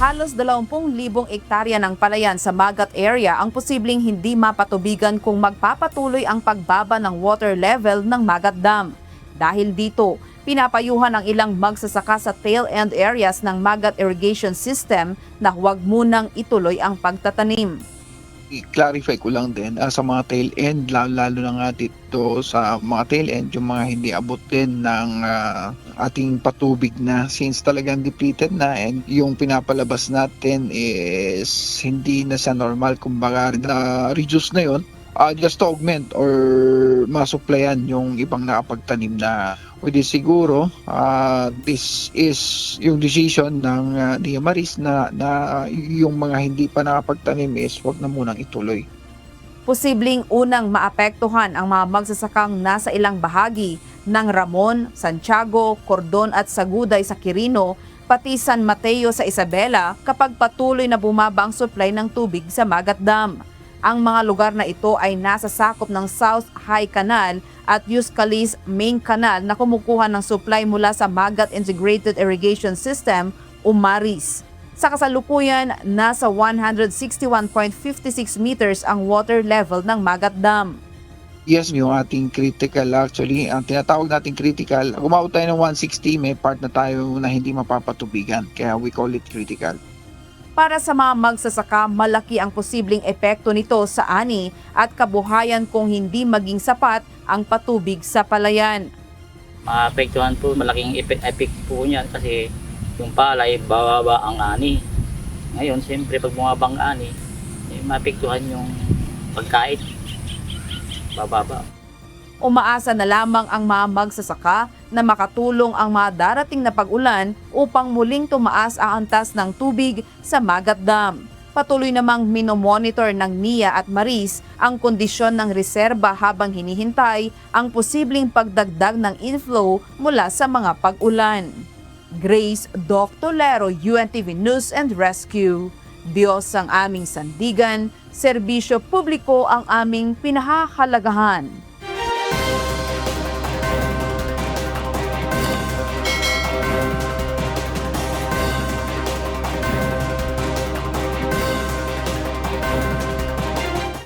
Halos 20,000 ektarya ng palayan sa Magat area ang posibleng hindi mapatubigan kung magpapatuloy ang pagbaba ng water level ng Magat Dam. Dahil dito, pinapayuhan ang ilang magsasaka sa tail end areas ng Magat Irrigation System na huwag munang ituloy ang pagtatanim. I-clarify ko lang din sa mga tail end, lalo na nga dito sa mga tail end, yung mga hindi abot din ng ating patubig na, since talagang depleted na and yung pinapalabas natin is hindi na sa normal, kumbaga na reduce na yun, just to augment or masupplyan yung ibang nakapagtanim na. Pwede siguro, this is yung decision ng Nia Maris na yung mga hindi pa nakapagtanim is wag na munang ituloy. Posibleng unang maapektuhan ang mga magsasakang nasa ilang bahagi ng Ramon, Santiago, Cordon at Saguday sa Quirino, pati San Mateo sa Isabela kapag patuloy na bumaba ang supply ng tubig sa Magat Dam. Ang mga lugar na ito ay nasa sakop ng South High Canal at Yuscalis Main Canal na kumukuha ng supply mula sa Magat Integrated Irrigation System o MARIS. Sa kasalukuyan, nasa 161.56 meters ang water level ng Magat Dam. Yes, yung ating critical, actually, ang tinatawag nating critical, umabot tayo ng 160, may part na tayo na hindi mapapatubigan, kaya we call it critical. Para sa mga magsasaka, malaki ang posibleng epekto nito sa ani at kabuhayan kung hindi maging sapat ang patubig sa palayan. Maapektuhan po, malaking effect po niyan kasi yung palay, bababa ang ani. Ngayon, siyempre pag bumaba ang ani, maapektuhan yung pagkain, bababa. Umaasa na lamang ang mga magsasaka na makatulong ang mga darating na pag-ulan upang muling tumaas ang antas ng tubig sa Magat Dam. Patuloy namang minomonitor ng NIA at Maris ang kondisyon ng reserba habang hinihintay ang posibleng pagdagdag ng inflow mula sa mga pag-ulan. Grace Doctolero, UNTV News and Rescue. Diyos ang aming sandigan, serbisyo publiko ang aming pinahahalagahan.